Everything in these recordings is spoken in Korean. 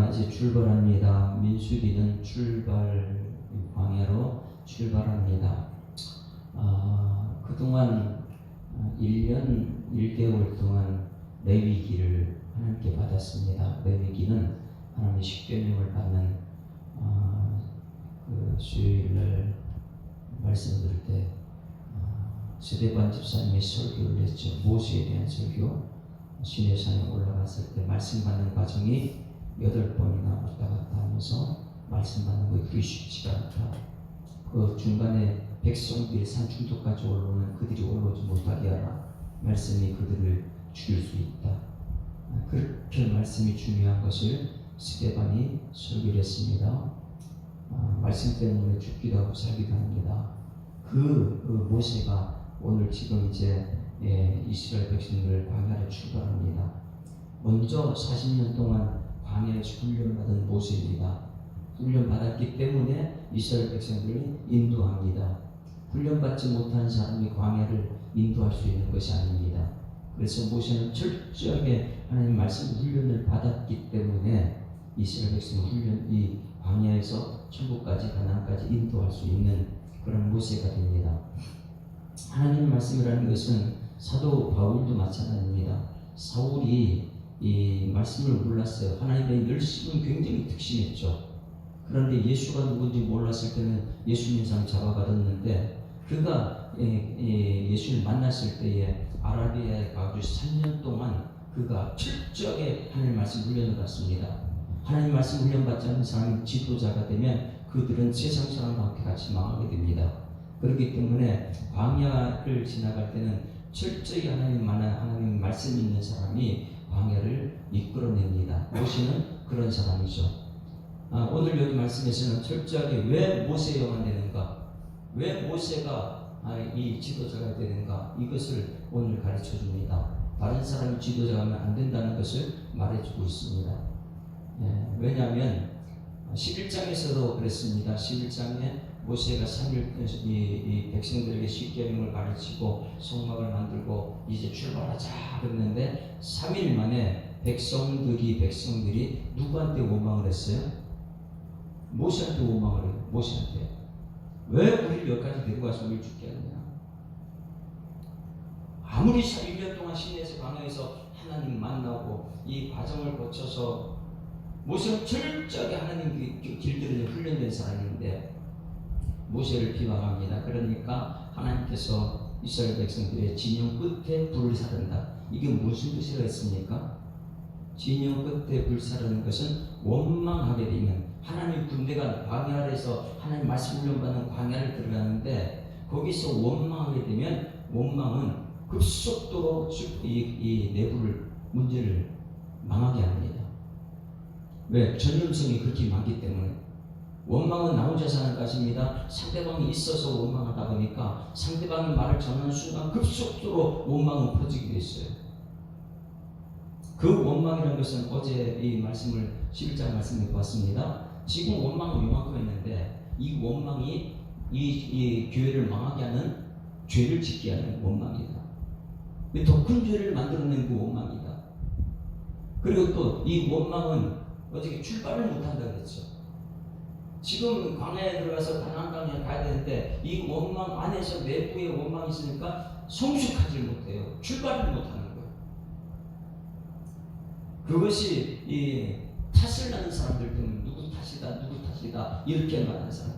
이제 출발합니다. 민수기는 광야로 출발합니다. 그동안 1년 1개월 동안 레위기를 하나님께 받았습니다. 레위기는 하나님의 십계명을 받는 그 수요일날 말씀 들을 때 스데반 집사님이 설교를 했죠. 모세에 대한 설교. 시내산에 올라갔을 때 말씀 받는 과정이 8번이나 왔다 갔다 하면서 말씀 받는 것이 그리 쉽지가 않다. 그 중간에 백성들이 산중턱까지 올라오면 그들이 올라오지 못하게 하라. 말씀이 그들을 죽일 수 있다. 그렇게 말씀이 중요한 것을 스데반이 설교를 했습니다. 말씀 때문에 죽기도 하고 살기도 합니다. 그 모세가 오늘 지금 이제 이스라엘 백성들을 광야로 출발합니다. 먼저 40년 동안 광야에서 훈련받은 모세입니다. 훈련받았기 때문에 이스라엘 백성들을 인도합니다. 훈련받지 못한 사람이 광야를 인도할 수 있는 것이 아닙니다. 그래서 모세는 철저하게 하나님 말씀 훈련을 받았기 때문에 이스라엘 백성 이 광야에서 천국까지 가나안까지 인도할 수 있는 그런 모세가 됩니다. 하나님 말씀이라는 것은 사도 바울도 마찬가지입니다. 사울이 이 말씀을 몰랐어요. 하나님의 열심은 굉장히 특심했죠. 그런데 예수가 누군지 몰랐을 때는 예수님상 잡아가뒀는데 그가 예수를 만났을 때에 아라비아에 가서 3년 동안 그가 철저하게 하나님 말씀 훈련을 받습니다. 하나님 말씀 훈련받지 않는 사람이 지도자가 되면 그들은 세상 사람과 같이 망하게 됩니다. 그렇기 때문에 광야를 지나갈 때는 철저히 하나님 말씀 있는 사람이 광야를 이끌어냅니다. 모세는 그런 사람이죠. 오늘 여기 말씀에서는 철저하게 왜 모세여만 되는가, 왜 모세가 이 지도자가 되는가, 이것을 오늘 가르쳐 줍니다. 다른 사람이 지도자가 하면 안 된다는 것을 말해주고 있습니다. 왜냐하면 11장에서도 그랬습니다. 11장에 모세가 3일 이 백성들에게 십계명을 가르치고 성막을 만들고 이제 출발하자 그랬는데 3일 만에 백성들이 누구한테 원망을 했어요? 모세한테 원망을 해요. 모세한테. 왜 우리를 여기까지 데리고 와서 우리를 죽게 하느냐. 아무리 1년 동안 시내에서 광야에서 하나님 만나고 이 과정을 거쳐서 모세는 철저하게 하나님 길들여 훈련된 사람인데 모세를 비방합니다. 그러니까 하나님께서 이스라엘 백성들의 진영 끝에 불을 사른다. 이게 무슨 뜻이라 했습니까? 진영 끝에 불 사르는 것은 원망하게 되면 하나님 군대가 광야에서 하나님 말씀 훈련받는 광야를 들어가는데 거기서 원망하게 되면 원망은 급속도로 이 내부를 문제를 망하게 합니다. 왜? 전염성이 그렇게 많기 때문에. 원망은 나 혼자 사는 것입니다. 상대방이 있어서 원망하다 보니까 상대방의 말을 전하는 순간 급속도로 원망은 퍼지게 됐어요. 그 원망이라는 것은 어제 이 말씀을 11장 말씀을 봤습니다. 지금 원망은 요만큼 했는데 이 원망이 이 교회를 망하게 하는 죄를 짓게 하는 원망이다. 더 큰 죄를 만들어낸 그 원망이다. 그리고 또 이 원망은 어떻게 출발을 못한다 그랬죠. 지금 광야에 들어가서 가나안 땅에 가야 되는데 이 원망 안에서 내부에 원망이 있으니까 성숙하지 못해요. 출발을 못하는 거예요. 그것이 이 탓을 하는 사람들 때문에 누구 탓이다 이렇게 말하는 사람.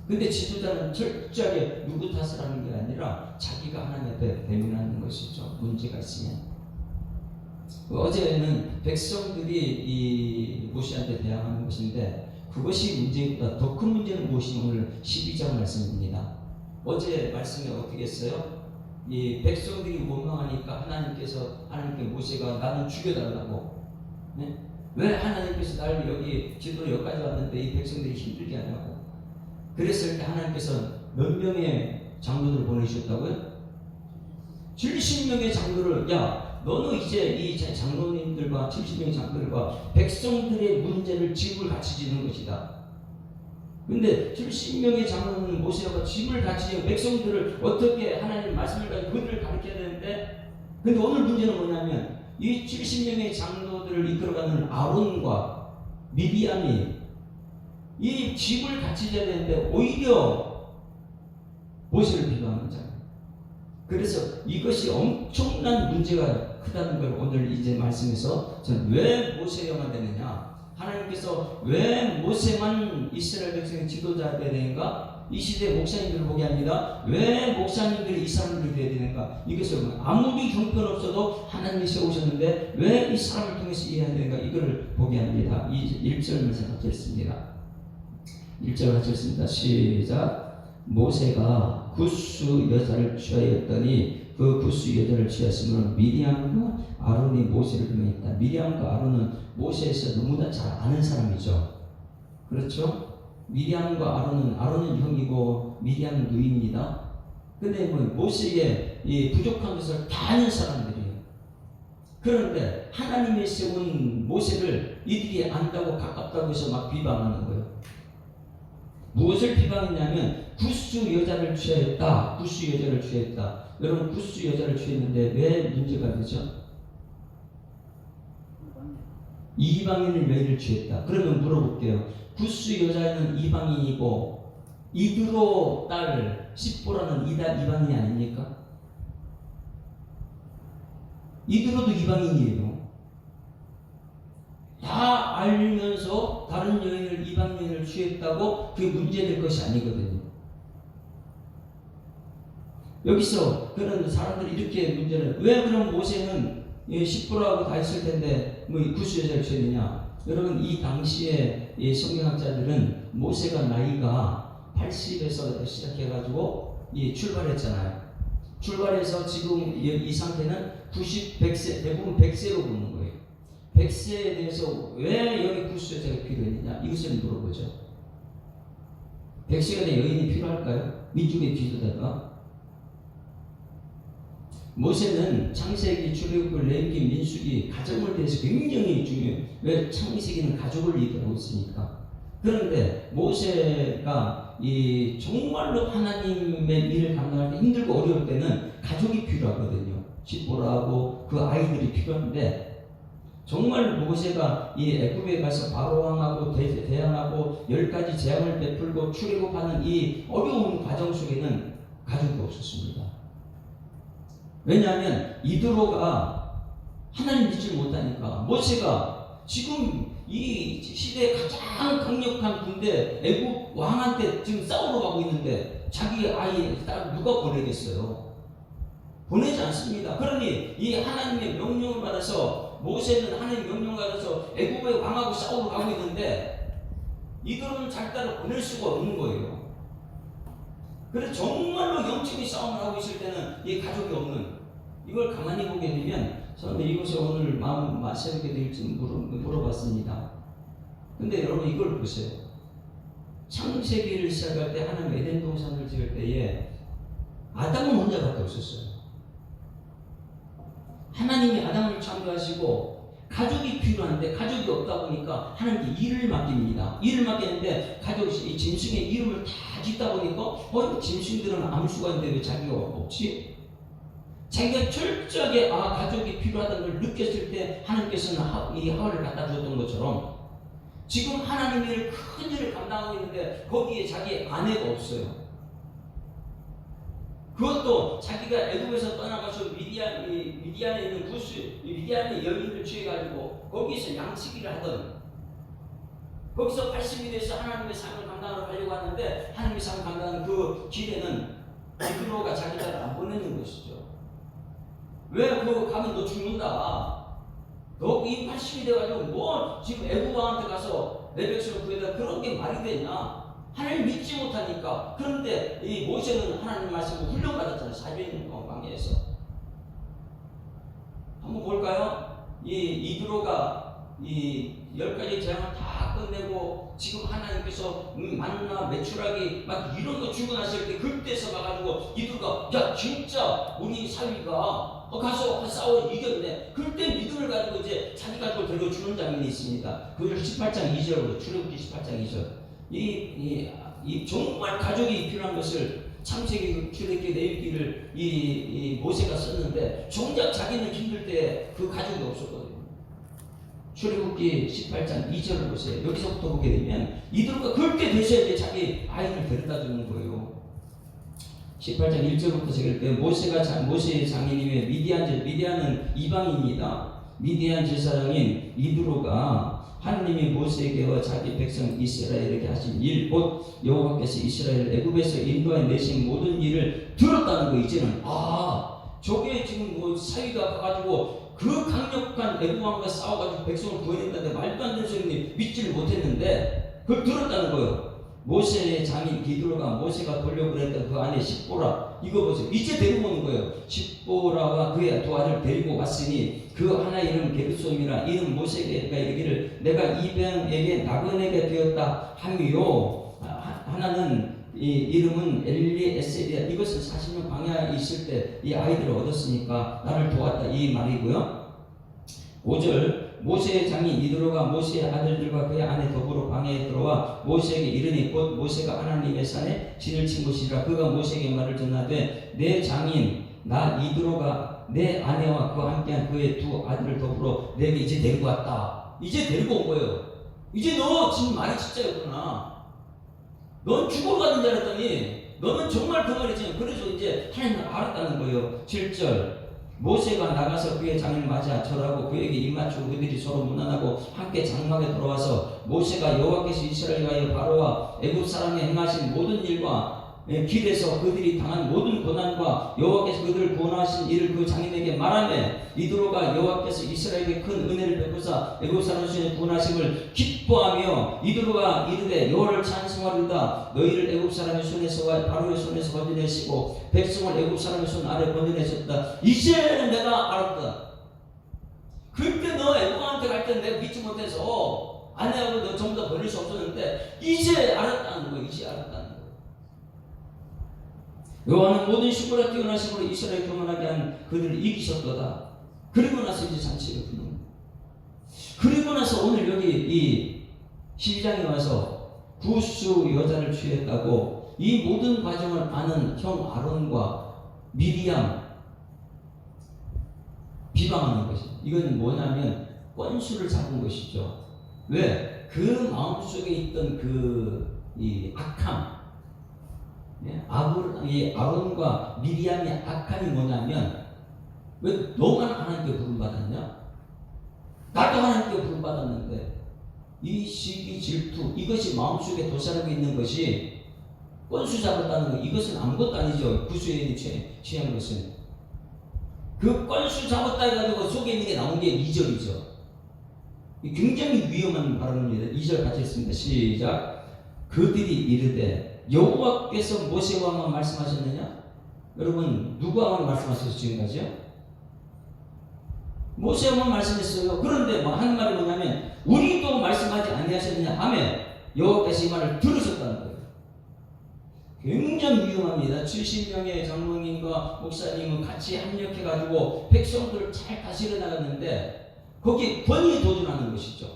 근데 지도자는 철저하게 누구 탓을 하는 게 아니라 자기가 하나님 앞에 대면하는 것이죠. 문제가 있으면. 어제는 백성들이 이 모세한테 대항하는 것인데 그것이 문제보다 더 큰 문제는 무엇이 오늘 12장 말씀입니다. 어제 말씀에 어떻게 했어요? 이 백성들이 원망하니까 하나님께 모세가 나는 죽여달라고. 네? 왜 하나님께서 나를 여기 지도로 여기까지 왔는데 이 백성들이 힘들게 하냐고. 그랬을 때 하나님께서 몇 명의 장로들을 보내주셨다고요? 70명의 장로를 너는 이제 이 장로님들과 70명의 장로들과 백성들의 문제를 집을 같이 지는 것이다. 근데 70명의 장로는 모세가 집을 같이 지는 백성들을 어떻게 하나님 말씀을 가지고 그들을 가르쳐야 되는데 근데 오늘 문제는 뭐냐면 이 70명의 장로들을 이끌어가는 아론과 미디안이 이 집을 같이 져야 되는데 오히려 모세를 비방하는 자. 그래서 이것이 엄청난 문제가 크다는 걸 오늘 이제 말씀에서 저는 왜 모세여만 되느냐, 하나님께서 왜 모세만 이스라엘 백성의 지도자가 되어야 되는가, 이 시대 목사님들을 보게 합니다. 왜 목사님들이 이 사람들이 되어야 되는가, 이것을 아무리 형편없어도 하나님이 세우셨는데 왜 이 사람을 통해서 이해해야 되는가, 이거를 보게 합니다. 이 1절 말씀 같겠습니다. 1절 같겠습니다. 시작. 모세가 굿수 여자를 취하였더니 그 굿수 여자를 취했으므로 미리암과 아론이 모세를 명했다. 미리암과 아론은 모세에서 너무나 잘 아는 사람이죠. 그렇죠? 미리암과 아론은 형이고 미리암은 누이입니다. 근데 모세의 이 부족한 것을 다 아는 사람들이에요. 그런데 하나님이 세운 모세를 이들이 안다고 가깝다고 해서 막 비방하는 거예요. 무엇을 비방했냐면 굿수 여자를 취하였다. 굿수 여자를 취했다. 여러분, 굿수 여자를 취했는데 왜 문제가 되죠? 이방인을 여인을 취했다. 그러면 물어볼게요. 굿수 여자는 이방인이고 이드로 딸 십보라는 이방인이 아닙니까? 이드로도 이방인이에요. 다 알면서 다른 여인을, 이방 여인을 취했다고 그게 문제될 것이 아니거든요. 여기서 그런 사람들이 이렇게 문제를, 왜 그럼 모세는 십보라고 다 했을 텐데 굿수 여자를 취했느냐? 여러분, 이 당시에 성경학자들은 모세가 나이가 80에서 시작해가지고 출발했잖아요. 출발해서 지금 이 상태는 90, 100세, 대부분 100세로 보는 거예요. 100세에 대해서 왜 여기 굿수 여자가 필요했느냐, 이것을 물어보죠. 100세가 된 여인이 필요할까요? 민족의 지도자가. 모세는 창세기, 출애굽, 레위기, 민수기, 가정을 대해서 굉장히 중요해요. 왜? 창세기는 가족을 얘기하고 있으니까. 그런데 모세가 정말로 하나님의 일을 감당할 때 힘들고 어려울 때는 가족이 필요하거든요. 십보라하고 그 아이들이 필요한데, 정말 모세가 이 애굽에 가서 바로왕하고 대항하고 10가지 재앙을 베풀고 출애굽하는 이 어려운 과정 속에는 가족이 없었습니다. 왜냐하면 이드로가 하나님 믿지 못하니까. 모세가 지금 이 시대의 가장 강력한 군대 애굽 왕한테 지금 싸우러 가고 있는데 자기 아이 딸 누가 보내겠어요? 보내지 않습니다. 그러니 이 하나님의 명령을 받아서, 모세는 하나님의 명령을 받아서 애굽의 왕하고 싸우러 가고 있는데 이들은 자기 딸을 보낼 수가 없는 거예요. 그래서 정말로 영적인 싸움을 하고 있을 때는 이 가족이 없는, 이걸 가만히 보게 되면, 저는 이것을 오늘 마음 세우게 될지 물어봤습니다. 근데 여러분, 이걸 보세요. 창세기를 시작할 때 하나님 에덴 동산을 지을 때에 아담은 혼자밖에 없었어요. 하나님이 아담을 창조하시고 가족이 필요한데 가족이 없다 보니까 하나님께 일을 맡깁니다. 일을 맡기는데 가족이 짐승의 이름을 다 짓다 보니까 짐승들은 아무 수가 있는데 왜 자기가 없지? 자기가 철저하게 가족이 필요하다는 걸 느꼈을 때 하나님께서는 이 하와를 갖다 주었던 것처럼, 지금 하나님의 큰 일을 감당하고 있는데 거기에 자기 아내가 없어요. 그것도 자기가 애굽에서 떠나가서 미디안에 있는 미디안의 여인을 취해가지고 거기서 양치기를 하던, 거기서 80이 돼서 하나님의 삶을 감당하러 가려고 하는데 하나님의 삶을 감당하는 그 길에는 이드로가 자기 딸을 안 보내는 것이죠. 왜? 그거 가면 너 죽는다. 너 이 80이 돼가지고 지금 애굽 왕한테 가서 내 백성을 구해다, 그런 게 말이 되냐? 하나님 믿지 못하니까. 그런데 이 모세는 하나님 말씀을 훈련받았잖아요. 400년 동안 광야에서. 한번 볼까요? 이드로가 이 10가지 재앙을 다 끝내고 지금 하나님께서 만나 메추라기 막 이런 거 주고 났을 때 그때서 가가지고 이드로가, 야 진짜 우리 사위가 가서 싸워 이겼네. 그때 믿음을 가지고 이제 자기 가족을 데리고 주는 장면이 있습니다. 그걸 18장 2절로, 출애굽기 18장 2절. 이 정말 가족이 필요한 것을 창세기, 출애굽기, 레위기를 이 모세가 썼는데 정작 자기는 힘들 때 그 가족이 없었거든요. 출애굽기 18장 2절을 보세요. 여기서부터 보게 되면 이들과 그렇게 되셔야 이제 자기 아이를 데려다 주는 거예요. 18장 1절부터 제가 때 모세의 장인님의 미디안은 이방인입니다. 미디안 제사장인 이드로가 하느님이 모세에게와 자기 백성 이스라엘에게 하신 일, 곧 여호와께서 이스라엘 애굽에서 인도해 내신 모든 일을 들었다는 거. 이제는 저게 지금 뭐 사위가 가가지고 그 강력한 애굽 왕과 싸워가지고 백성을 구해낸다는데 말도 안 되는 소리니 믿지를 못했는데 그걸 들었다는 거예요. 모세의 장인 이드로가 모세가 돌려보냈던 그 아내 십보라, 이거 보세요. 이제 데리고 오는 거예요. 십보라와 그의 두 아들을 데리고 왔으니 그 하나 이름 게르솜이라. 이는 모세가 이르기를 내가 이병에게 나그네가 되었다 하미요. 하나는 이 이름은 엘리에셀이야. 이것은 40년 광야에 있을 때 이 아이들을 얻었으니까 나를 도왔다, 이 말이고요. 5절 모세의 장인 이드로가 모세의 아들들과 그의 아내 더불어 광야에 들어와 모세에게 이르니 곧 모세가 하나님의 산에 진을 친 곳이라. 그가 모세에게 말을 전하되 내 장인 나 이드로가 내 아내와 그와 함께한 그의 두 아들을 더불어 내게 이제 데리고 왔다. 이제 데리고 온 거예요. 이제 너 지금 말이 진짜였구나. 넌 죽어가는 줄 알았더니 너는 정말 그 말이지. 그래서 이제 하나님을 알았다는 거예요. 7절 모세가 나가서 그의 장인을 맞아 절하고 그에게 입맞추고 그들이 서로 문안하고 함께 장막에 들어와서 모세가 여호와께서 이스라엘과의 바로와 애굽 사람에 행하신 모든 일과 길에서 그들이 당한 모든 고난과 여호와께서 그들을 구원하신 일을 그 장인에게 말하며 이드로가 여호와께서 이스라엘에게 큰 은혜를 베푸사 애굽 사람 손에 구원하심을 기뻐하며 이드로가 이르되 여호와를 찬송하리다. 너희를 애굽 사람의 손에서와 바로의 손에서 건져내시고 백성을 애굽 사람의 손 아래 건져내셨다. 이제 내가 알았다. 그때 너 애굽 왕한테 갈 때 내가 믿지 못해서 아내하고 너 전부 다 버릴 수 없었는데 이제 알았다는 거야. 이제 알았다는 거야. 여호와는 모든 시보라 뛰어나심으로 이스라엘 교만하게 한 그들을 이기셨도다. 그리고 나서 이제 잔치를 부는 거예요. 그리고 나서 오늘 여기 이 12장에 와서 구스 여자를 취했다고 이 모든 과정을 아는 형 아론과 미리암 비방하는 것이, 이건 뭐냐면 꼰수를 잡은 것이죠. 왜? 그 마음속에 있던 이 악함, 아론과 미리암의 악함이 뭐냐면, 왜 너만 하나님께 부름받았냐? 나도 하나님께 부름받았는데 이 시기 질투, 이것이 마음속에 도사하고 있는 것이 꼰수 잡았다는 거, 이것은 아무것도 아니죠. 구수에 취한 것은. 그 꼰수 잡았다 해가지고 속에 있는 게 나온 게 2절이죠. 굉장히 위험한 발언입니다. 2절 같이 했습니다. 시작. 그들이 이르되 여호와께서 모세와만 말씀하셨느냐? 여러분 누구와만 말씀하셨어요 지금까지요? 모세와만 말씀했어요. 그런데 뭐 하는 말이 뭐냐면 우리도 말씀하지 아니하셨느냐 하며 여호와께서 이 말을 들으셨다는 거예요. 굉장히 위험합니다. 70명의 장로님과 목사님은 같이 합력해가지고 백성들을 잘 다스려 나갔는데 거기에 권위에 도전하는 것이죠.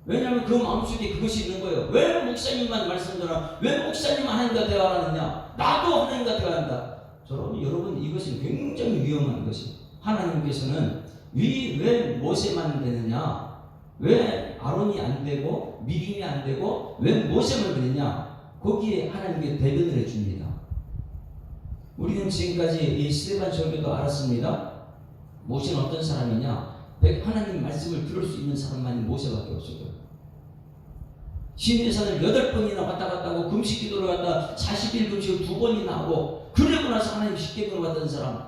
왜냐하면 그 마음속에 그것이 있는 거예요. 왜 목사님만 말씀드려? 왜 목사님만 하나님과 대화하느냐? 나도 하나님과 대화한다. 여러분 이것은 굉장히 위험한 것이. 하나님께서는 왜 모세만 되느냐? 왜 아론이 안 되고 미림이 안 되고 왜 모세만 되느냐? 거기에 하나님께 대변을 해줍니다. 우리는 지금까지 이 스데반 설교도 알았습니다. 모세는 어떤 사람이냐? 하나님 말씀을 들을 수 있는 사람만이 모세밖에 없어요. 시내산을 8번이나 왔다 갔다 하고 금식 기도를 갔다 40일 금식을 2번이나 하고 그러고 나서 하나님 십계명을 받은 사람,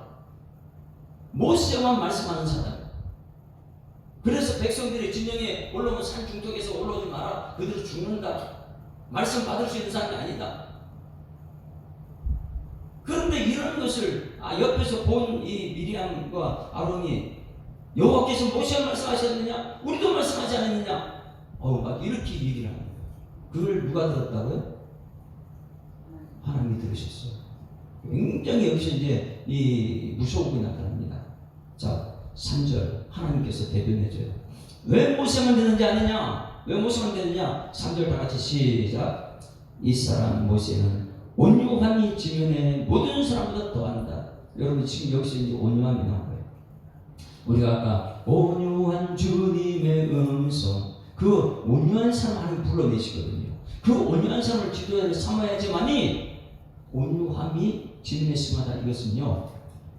모세만 말씀하는 사람. 그래서 백성들이 진영에 올라오면 산 중턱에서 올라오지 마라, 그대로 죽는다, 말씀 받을 수 있는 사람이 아니다. 그런데 이런 것을 옆에서 본 이 미리암과 아론이 여호와께서 모세와 말씀하셨느냐? 우리도 말씀하지 않았느냐? 막 이렇게 얘기를 하는 거예요. 그걸 누가 들었다고요? 하나님이 들으셨어요. 굉장히 여기서 이제 이 무서움이 나타납니다. 자, 3절 하나님께서 대변해줘요. 왜 모세만 되는지 아느냐? 왜 모세만 되느냐? 3절 다 같이 시작. 이 사람 모세는 온유함이 지면에 모든 사람보다 더한다. 여러분 지금 여기서 이제 온유함이 나온 거예요. 우리가 아까 온유한 주님의 음성, 그 온유한 사람 하나님 불러내시거든요. 그 온유한 사람을 지도자로 삼아야지만이 온유함이 주님의 승하다. 이것은요,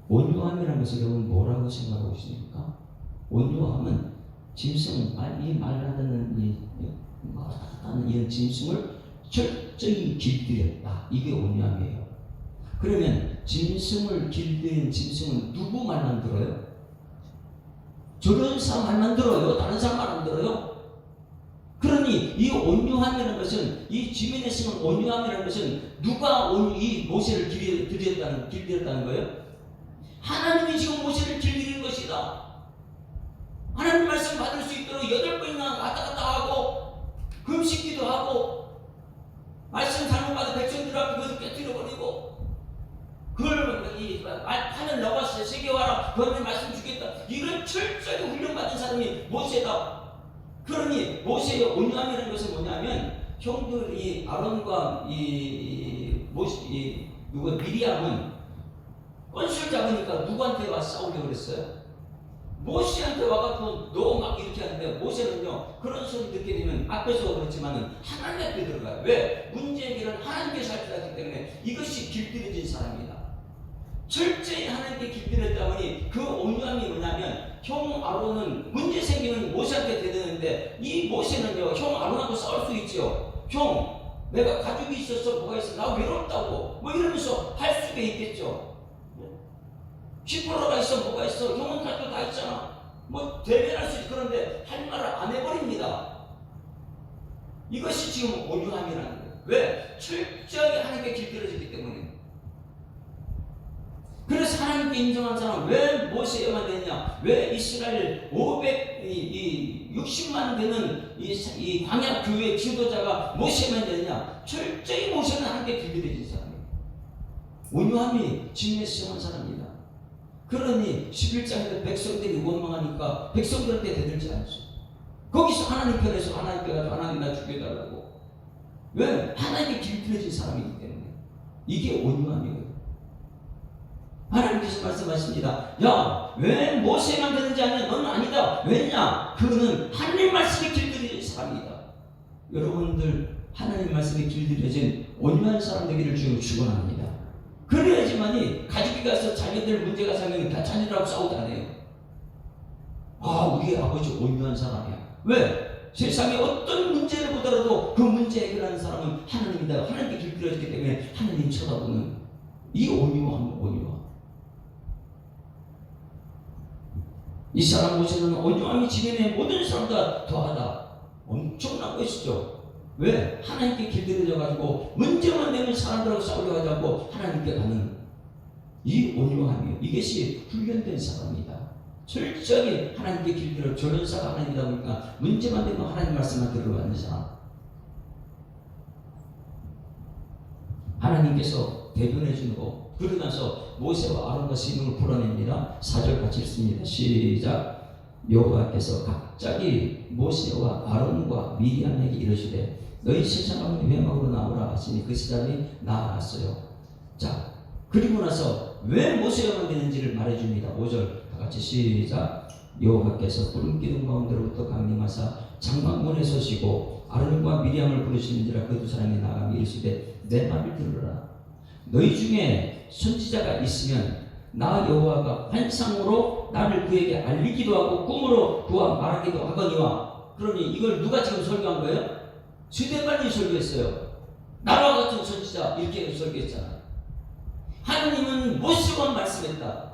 온유함이라는 것을 여러분 뭐라고 생각하고 계십니까? 온유함은 짐승은 이 말하는 이 말하는 이런 짐승을 철저히 길들였다. 이게 온유함이에요. 그러면 짐승을 길들인 짐승은 누구 말 안 들어요? 저런 사람 말 안 들어요? 다른 사람 말 안 들어요? 그러니 이 온유함이라는 것은, 이 지면에 쓰는 온유함이라는 것은 누가 이 모세를 길들였다는 거예요? 하나님이 지금 모세를 길들인 것이다. 하나님 말씀 받을 수 있도록 8번이나 왔다 갔다 하고 금식기도 하고 말씀 잘못받은 백성들 앞에 그것을 깨뜨려버리고 그걸 하늘 나와서 세계 와라, 그러면 말씀 주겠다, 이런 철저히 훈련받은 사람이 모세다. 그러니 모세의 온유함이라는 것은 뭐냐면, 형들이 아론과 미리암은 건술 잡으니까 누구한테 와서 싸우려고 그랬어요? 모세한테 와갖고 너 막 이렇게 하는데, 모세는요 그런 소리 듣게 되면 앞에서 그렇지만은 하나님 앞에 들어가요. 왜? 문제 해결은 하나님께서 할 줄 알기 때문에 이것이 길들여진 사람이다. 철저히 하나님께 길들였다 보니 그 온유함이 뭐냐면, 형 아론은 문제 생기면 모세한테 대드는데, 이 모세는요 형 아론하고 싸울 수 있죠. 형, 내가 가족이 있어서 뭐가 있어, 나 외롭다고 뭐 이러면서 할 수가 있겠죠. 시끄러가 있어 뭐가 있어, 형은 가족 다 있잖아, 뭐 대변할 수 있어. 그런데 할 말을 안 해버립니다. 이것이 지금 온유함이라는 거예요. 왜? 철저히 하나님께 길들여지기 때문에. 그래서 하나님께 인정한 사람 왜 모세에만 되느냐? 왜 이스라엘 560만 되는 이 광야 교회 지도자가 모세에만 되느냐? 철저히 모세는 하나님께 길들여진 사람이에요. 온유함이 진리에 시험한 사람입니다. 그러니 11장에서 백성들이 원망하니까 백성들한테 대들지 않죠. 거기서 하나님 편에서 하나님께 가서 하나님 나 죽여달라고. 왜? 하나님께 길들여진 사람이기 때문에. 이게 온유함이거든요. 하나님께서 말씀하십니다. 야, 왜 모세만 되는지 아냐? 너는 아니다. 왜냐? 그는 하나님 말씀에 길들여진 사람이다. 여러분들 하나님 말씀에 길들여진 온유한 사람 되기를 주님 축원합니다. 그래야지만이 가족이 가서 자녀들 문제가 생기면 다 자녀들하고 싸우도 안 해요. 아, 우리 아버지 온유한 사람이야. 왜? 세상에 어떤 문제를 보더라도 그 문제 해결하는 사람은 하나님이다. 하나님께 길들여졌기 때문에 하나님 쳐다보는 이 온유함. 이 사람 모세는 온유함이 지면의 모든 사람보다 더하다. 엄청난 것이죠. 왜? 하나님께 길들여져가지고 문제만 되면 사람들하고 싸우려고 하지 않고 하나님께 가는 이 온유함이에요. 이것이 훈련된 사람이다. 철저히 하나님께 길들여 조련사가 하나님이다 보니까 문제만 되면 하나님 말씀만 들어가는 사람. 하나님께서 대변해 주는 거. 그러면서 모세와 아론과 스님을 불어냅니다. 4절 같이 읽습니다. 시작. 여호와께서 갑자기 모세와 아론과 미리암에게 이르시되 너희 세 사람은 회막으로 나오라 하시니 그 사람이 나아갔어요. 자, 그리고 나서 왜 모세야만 되는지를 말해줍니다. 5절 다 같이 시작. 여호와께서 푸른 기둥 가운데로부터 강림하사 장막문에 서시고 아론과 미리암을 부르시는지라 그 두 사람이 나가며 이르시되 내 말을 들으라. 너희 중에 선지자가 있으면 나 여호와가 환상으로 나를 그에게 알리기도 하고 꿈으로 그와 말하기도 하거니와. 그러니 이걸 누가 지금 설교한 거예요? 스데반이 설교했어요. 나와 같은 선지자 이렇게 설교했잖아요. 하나님은 모세만 말씀했다.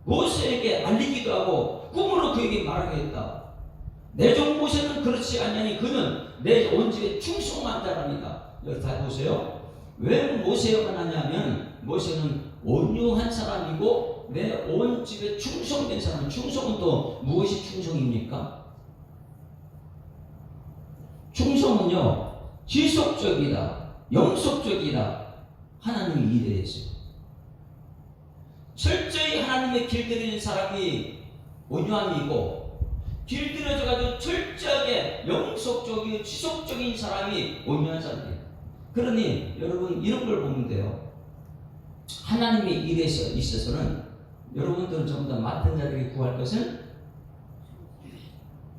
모세에게 알리기도 하고 꿈으로 그에게 말하게 했다. 내 종 모세는 그렇지 않냐니 그는 내 온 집에 충성한 자랍니다. 여기 다 보세요. 왜 모세만 하냐면 모세는 온유한 사람이고 내 온 집에 충성된 사람. 충성은 또 무엇이 충성입니까? 충성은요 지속적이다, 영속적이다. 하나님의 일에 대해서 철저히 하나님의 길들여진 사람이 온유함이고, 길들여져가지고 철저하게 영속적이고 지속적인 사람이 온유한 사람이에요. 그러니 여러분 이런 걸 보면 돼요. 하나님의 일에 있어서는 여러분들은 전부 다 맡은 자들에게 구할 것은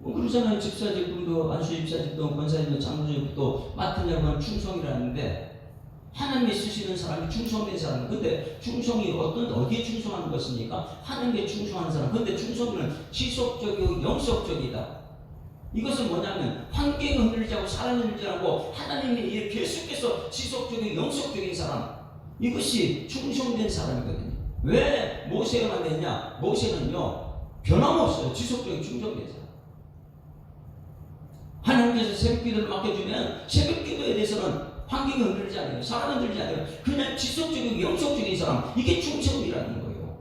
그러잖아요. 집사직도 안수 집사직도 권사님도 장로직도 맡은 자는 충성이라는데 하나님이 쓰시는 사람이 충성된 사람. 근데 충성이 어디에 충성하는 것입니까? 하나님께 충성하는 사람. 근데 충성은 지속적이고 영속적이다. 이것은 뭐냐면 환경이 흔들리지 않고 사람이 흔들리지 않고 하나님이 계속해서 지속적이고 영속적인 사람. 이것이 충성된 사람이거든요. 왜 모세가 됐냐? 모세는요 변함없어요. 지속적인 충성된 사람. 하나님께서 새벽 기도를 맡겨주면 새벽 기도에 대해서는 환경이 흔들리지 않아요. 사람이 흔들리지 않아요. 그냥 지속적이고 영속적인 사람. 이게 충성이라는 거예요.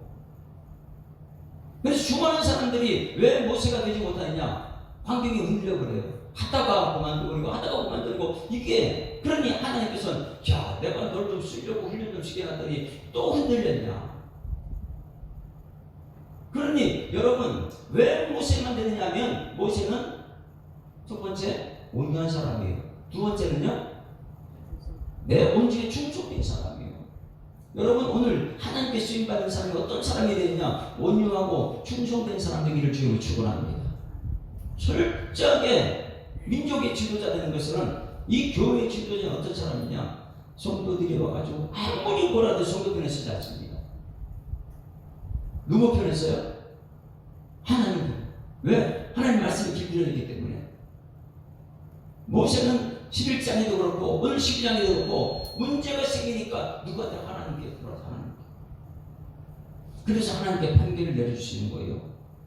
그래서 수많은 사람들이 왜 모세가 되지 못하느냐? 환경이 흔들려 버려요. 하다가 그만두고 하다가 그만두고 이게 그러니 하나님께서는 야 내가 널 좀 쓰려고 훈련 좀 시켜놨더니 또 흔들렸냐? 그러니 여러분 왜 모세만 되느냐면 모세는 첫 번째 온유한 사람이에요. 두 번째는요 내 온전히 충족된 사람이에요. 여러분 오늘 하나님께 쓰임받은 사람이 어떤 사람이 되느냐? 온유하고 충성된 사람 되기를 주님으로 축원합니다. 철저하게 민족의 지도자 되는 것은 이 교회의 지도자는 어떤 사람이냐? 성도들이 와가지고 아무리 뭐라도 성도 편에 서지 않습니다. 누구 편에 서요? 하나님 편. 왜? 하나님 말씀이 길들여지기 때문에. 모세는 11장에도 그렇고 오늘 12장에도 그렇고 문제가 생기니까 누구한테? 하나님께 들어서 하나님께. 그래서 하나님께 판결을 내려주시는 거예요.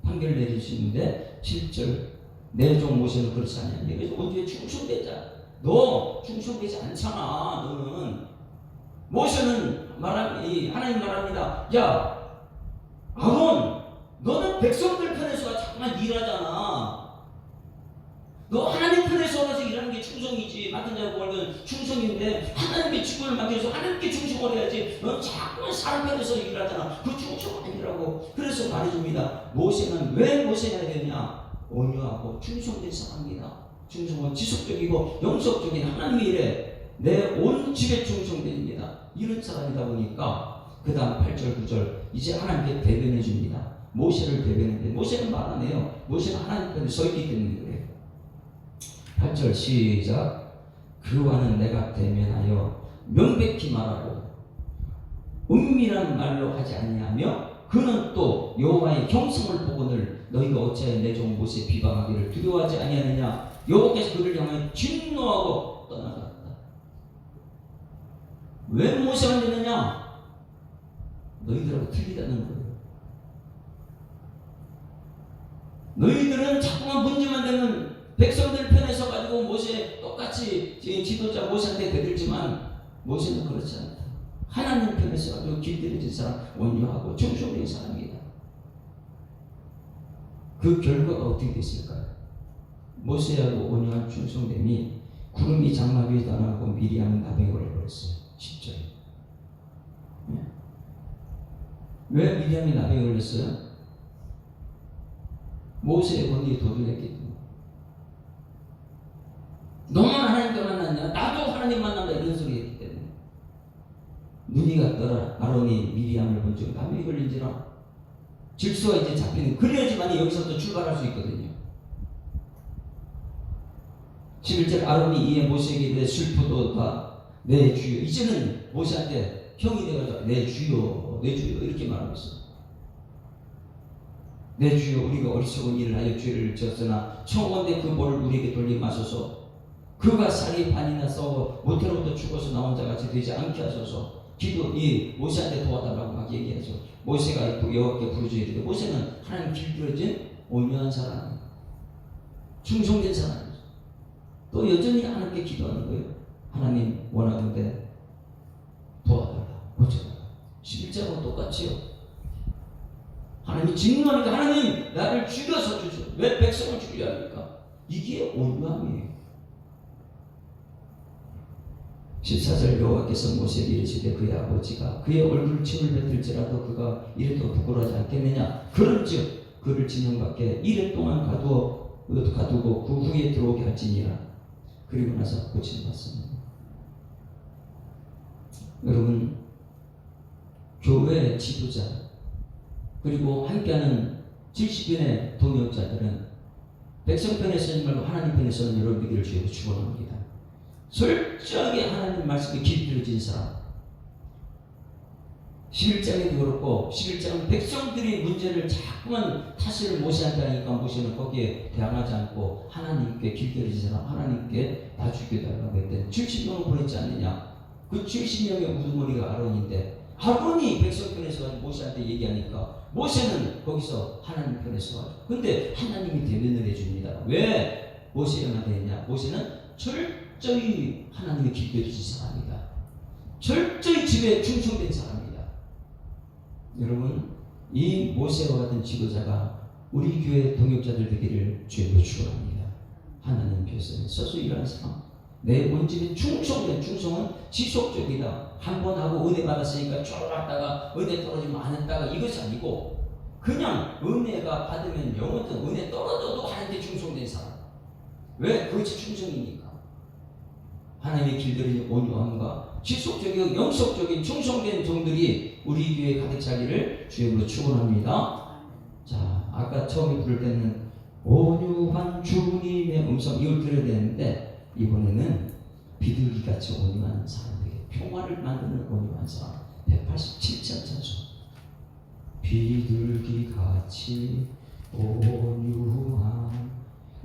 판결을 내려주시는데 7절 내 종 모세는 그렇지 않냐. 그래서 언제 충성되자. 너 충성되지 않잖아. 너는. 모세는 하나님 말합니다. 야 아론 너는 백성들 편에서 자꾸만 일하잖아. 너 하나님 편에 서서 일하는 게 충성이지. 맡은 자고 말건 충성인데 하나님께 직분을 맡겨서 하나님께 충성을 해야지. 넌 자꾸만 사람 편에서 일하잖아. 그 충성 아니라고. 그래서 말해줍니다. 모세는 왜 모세가 되냐? 온유하고 충성된 사람입니다. 충성은 지속적이고 영속적인 하나님의 일에 내 온 집에 충성됩니다. 이런 사람이다 보니까 그 다음 8절 9절 이제 하나님께 대변해 줍니다. 모세를 대변했는데 모세는 말 안 해요. 모세는 하나님 편에 서 있기 때문에 그래요. 8절 시작. 그와는 내가 대면하여 명백히 말하고 은밀한 말로 하지 아니하며 그는 또 여호와의 형성을 보거늘 너희가 어찌하여 내 종 모세 비방하기를 두려워하지 아니하느냐. 여호와께서 그를 향하여 진노하고 떠나갔다. 왜 모세가 되느냐? 너희들하고 틀리다는 거예요. 너희들은 자꾸만 문제만 되면 백성들 편에 서가지고 모세 똑같이 지도자 모세한테 대들지만 모세는 그렇지 않다. 하나님 편에 서가지고 길들여진 사람, 온유하고 충성된 사람이다. 그 결과가 어떻게 됐을까요? 모세하고 온유한 충성됨이 구름이 장막 위에 떠나고 미리암은 나병에 걸려버렸어요. 10절. 왜 미리암이 나병에 걸렸어요? 모세의 권위에 도전했기 때문에. 너만 하나님과 만났냐? 나도 하나님 만난다. 이런 소리 했기 때문에. 눈이 갔더라. 아론이 미리암을 본 적 나병에 걸린지라 질서가 이제 잡히는. 그래야지만 여기서부터 출발할 수 있거든요. 11절 아론이 이에 모세에게 이르되 슬프도다 내 주여. 이제는 모세한테 형이 돼가지고 내 주여 내 주여 이렇게 말하고 있어. 내 주여 우리가 어리석은 일을 하여 죄를 지었으나 청원대 그 벌을 우리에게 돌리마소서. 그가 살이 반이나 썩어 모태로부터 죽어서 나온 자같이 되지 않게 하소서. 기도 이 모세한테 도와달라고 막 얘기하죠. 모세가 여호와께 부르짖어 이르되 모세는 하나님 길들여진 온유한 사람이에요. 충성된 사람이에요. 또 여전히 하나님께 기도하는 거예요. 하나님 원하는데 도와달라. 고쳐달라. 11절하고 똑같지요. 하나님이 진노하니까 하나님 나를 죽여서 주죠. 왜 백성을 죽여야 합니까? 이게 온유함이에요. 14절 여호와께서 모세에게 이르시되 그의 아버지가 그의 얼굴을 침을 뱉을지라도 그가 이래도 부끄러워하지 않겠느냐. 그런즉 그를 진영 밖에 이래 동안 가두고 그 후에 들어오게 할지니라. 그리고 나서 고침받습니다. 여러분 교회 지도자 그리고 함께하는 70인의 동역자들은 백성 편에 서지 말고 하나님 편에 서는 여러분 되기를 주에게 축원합니다. 솔직하게 하나님 말씀에 길들여진 사람. 11장에도 그렇고 11장은 백성들이 문제를 자꾸만 탓을 모세한테 하니까 모세는 거기에 대항하지 않고 하나님께 길들여진 사람, 하나님께 봐주게 달라고 했더니 70명을 보냈지 않느냐. 그 70명의 우두머리가 아론인데 아론이 백성 편에 서가지고 모세한테 얘기하니까 모세는 거기서 하나님 편에 서가지고 근데 하나님이 대면을 해줍니다. 왜 모세만 했냐? 모세는 철저히 하나님의 길들여진 사람이다. 철저히 집에 충성된 사람이다. 여러분, 이 모세와 같은 지도자가 우리 교회 동역자들 되기를 주님으로 축원합니다. 하나님 교회에 서서 일하는 사람, 내 온집에 충성된 충성은 지속적이다. 한 번 하고 은혜 받았으니까 쭉 왔다가 은혜 떨어지면 안 했다가 이것이 아니고 그냥 은혜가 받으면 영원히 은혜 떨어져도 하나님께 충성된 사람. 왜? 그것이 충성이니까. 하나님의 길들인 온유함과 지속적이고 영속적인 충성된 종들이 우리 교회에 가득 차기를 주님으로 축원합니다. 자, 아까 처음에 부를 때는 온유한 주님의 음성 이걸 들어야 되는데 이번에는 비둘기같이 온유한 사람에게 평화를 만드는 온유한 사람 187장 찬송. 비둘기같이 온유한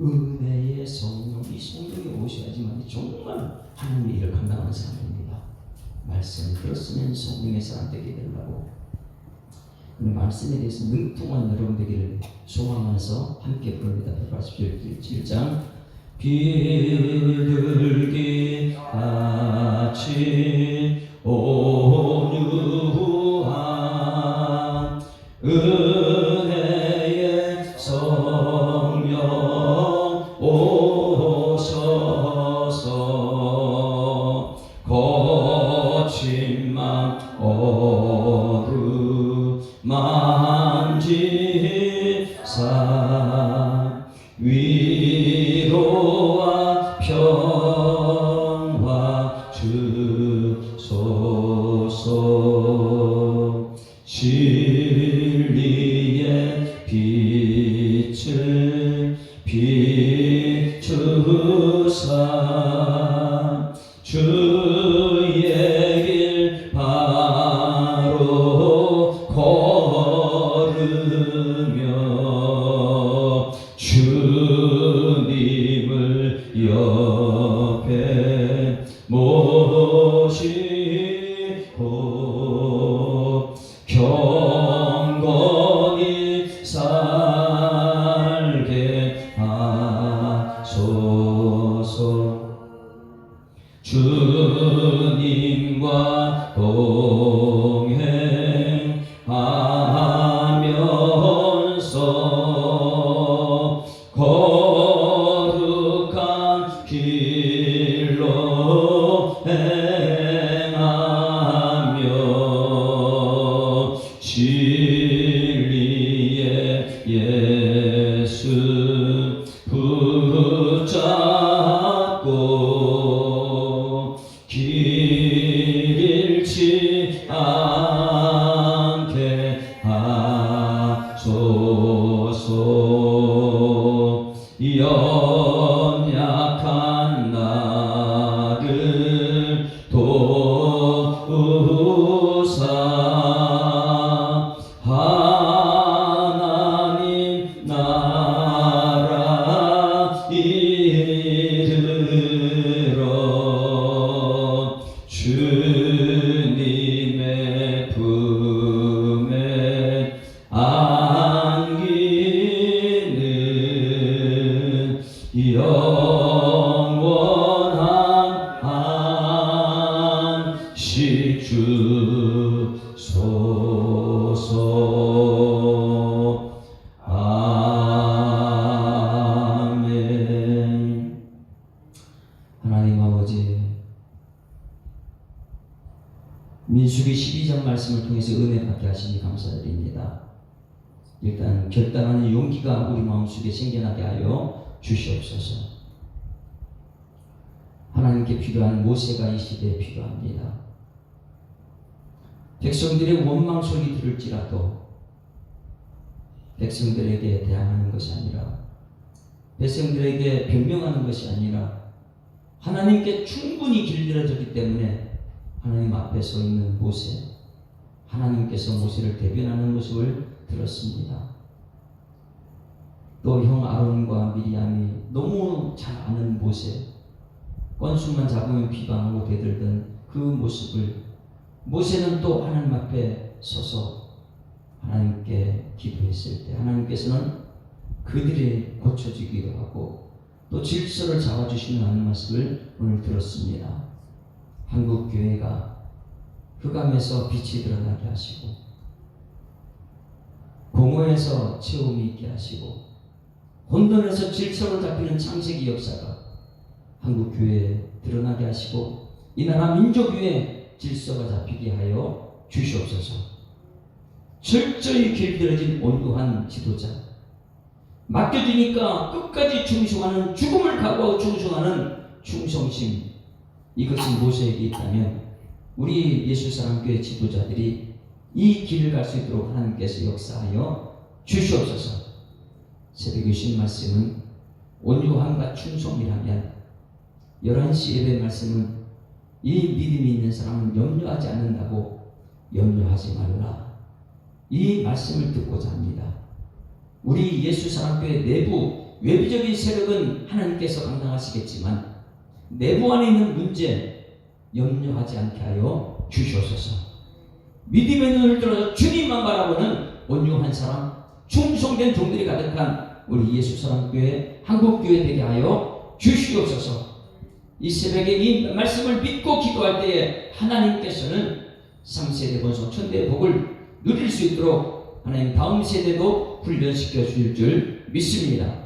은혜의 성령, 이 성령이 오셔야지만 정말 하나님의 일을 감당하는 사람입니다. 말씀 들었으면 성령의 사람 되게 되려고 그 말씀에 대해서 능통한 여러분 되기를 소망하면서 함께 부릅니다. 187장. 비둘기같이 온유한 은혜의 성령 오셔서 거친 맘 어루만지사 위로와 평화 주소서. 진리의 빛을 비추사 주의 길 바로 걸으며 주님을 옆에 모시고 경건히 살게 하소서. 주님과 동행하면서 거룩한 길로 행하며 진리의 예수 붙잡고 길 잃지 않게 하소서. 연약한 나를 도우사 하나님 나라 이르러 주님의 품에 안기는 영원한 안식 주소서. 아멘. 하나님 아버지, 민수기 12장 말씀을 통해서 은혜 받게 하시니 감사드립니다. 일단 결단하는 용기가 우리 마음속에 생겨나게 하여 주시옵소서. 하나님께 필요한 모세가 이 시대에 필요합니다. 백성들의 원망 소리 들을지라도 백성들에게 대항하는 것이 아니라, 백성들에게 변명하는 것이 아니라 하나님께 충분히 길들여졌기 때문에 하나님 앞에 서 있는 모세, 하나님께서 모세를 대변하는 모습을 들었습니다. 또 형 아론과 미리암이 너무 잘 아는 모세, 건수만 잡으면 비방하고 대들던 그 모습을 모세는 또 하나님 앞에 서서 하나님께 기도했을 때 하나님께서는 그들이 고쳐지기도 하고 또 질서를 잡아주시는 하는 말씀을 오늘 들었습니다. 한국 교회가 흑암에서 빛이 드러나게 하시고 공허에서 체험이 있게 하시고 혼돈에서 질서로 잡히는 창세기 역사가 한국 교회에 드러나게 하시고 이 나라 민족 위에 질서가 잡히게 하여 주시옵소서. 철저히 길들여진 온유한 지도자, 맡겨지니까 끝까지 충성하는, 죽음을 각오하고 충성하는 충성심, 이것이 모세에게 있다면 우리 예수사랑교회 지도자들이 이 길을 갈 수 있도록 하나님께서 역사하여 주시옵소서. 새벽 주신 말씀은 온유함과 충성이라면 11시 예배 말씀은 이 믿음이 있는 사람은 염려하지 않는다고 염려하지 말라. 이 말씀을 듣고자 합니다. 우리 예수사랑교회 내부 외부적인 세력은 하나님께서 감당하시겠지만 내부 안에 있는 문제 염려하지 않게 하여 주시옵소서. 믿음의 눈을 들어서 주님만 바라보는 온유한 사람, 충성된 종들이 가득한 우리 예수사랑교회 한국교회 되게 하여 주시옵소서. 이 새벽에 이 말씀을 믿고 기도할 때에 하나님께서는 3세대 번성 천대의 복을 누릴 수 있도록 하나님 다음 세대도 훈련시켜 주실 줄 믿습니다.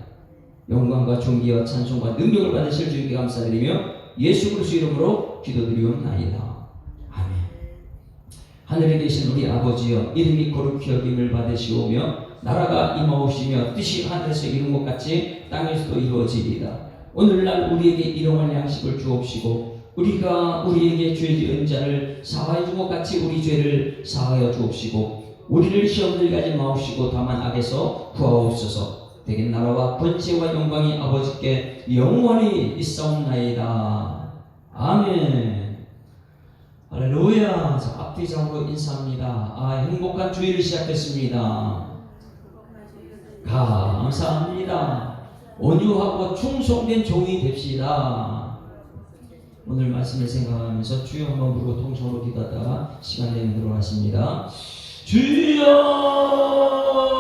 영광과 존귀와 찬송과 능력을 받으실 주님께 감사드리며 예수 그리스도 이름으로 기도드리옵나이다. 아멘. 하늘에 계신 우리 아버지여, 이름이 거룩히 여김을 받으시오며 나라가 임하옵시며 뜻이 하늘에서 이룬 것 같이 땅에서도 이루어지리이다. 오늘날 우리에게 일용할 양식을 주옵시고 우리가 우리에게 죄 지은 자를 사하여 준 것 같이 우리 죄를 사하여 주옵시고 우리를 시험 들게 하지 마옵시고 다만 악에서 구하옵소서. 대개 나라와 권세와 영광이 아버지께 영원히 있사옵나이다. 아멘. 할렐루야. 자, 앞뒤 잡으로 인사합니다. 행복한 주일을 시작했습니다. 감사합니다. 온유하고 충성된 종이 됩시다. 오늘 말씀을 생각하면서 주여 한번 부르고 통성으로 기도하다가 시간 내면 들어가십니다.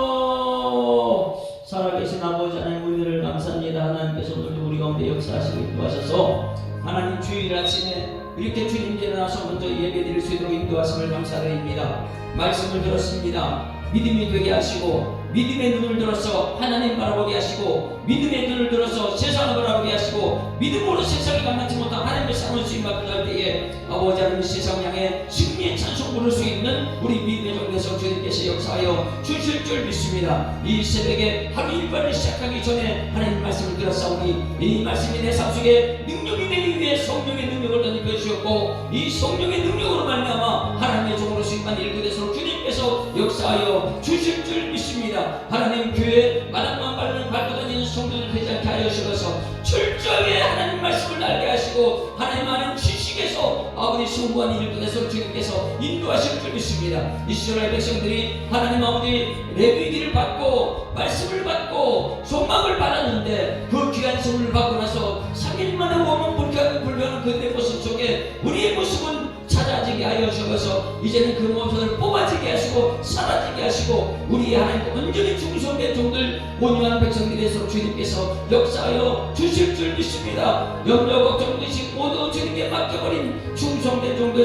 주여, 살아계신 아버지 하나님 은혜를 감사합니다. 하나님께서 오늘도 우리 가운데 역사하시고 인도하셔서 하나님 주일 아침에 이렇게 주님 전에 나서 먼저 예배드릴 수 있도록 인도하심을 감사드립니다. 말씀을 들었습니다. 믿음이 되게 하시고 믿음의 눈을 들어서 하나님 바라보게 하시고 믿음의 눈을 들어서 세상을 바라보게 하시고 믿음으로 세상이 감당치 못한 하나님의 사랑을 수임받게 할 때에 아버지 하나님 세상 향해 승리의 찬송 부를 수 있는 우리 믿음의 종대성 주님께서 역사하여 주실 줄 믿습니다. 이 새벽에 하루 일과를 시작하기 전에 하나님 말씀을 들었사오니 이 말씀이 내 삶 속에 능력이 되기 위해 성령의 능력을 덧입혀 주셨고 이 성령의 능력으로 말미암아 하나님의 종으로 수임받는 일꾼에서 주님께서 역사하여 주실 줄 믿습니다. 하나님 교회 마당만 밟고 다니는 성도들 되지 않게 하여 주셔서 철저하게 하나님 말씀을 알게 하시고 하나님 아는 지식에서 아버지 성부한 일꾼에서 주님께서 인도하실 줄 믿습니다. 이스라엘 백성들이 하나님 아버지 레위기를 받고 말씀을 받고 소망을 받았는데 그 귀한 선물을 받고 나서 3일 만에 오면 불교하는 그들의 모습 속에 우리의 모습은 찾아지게 하여 주셔서 이제는 그 모습을 뽑아지게 하시고 사라지게 하시고 우리 하나님께 온전히 충성된 종들 온유한 백성들이 되도록 주님께서 역사하여 주실 줄 믿습니다. 염려 걱정 의식 모두 주님께 맡겨버린 충성된 종들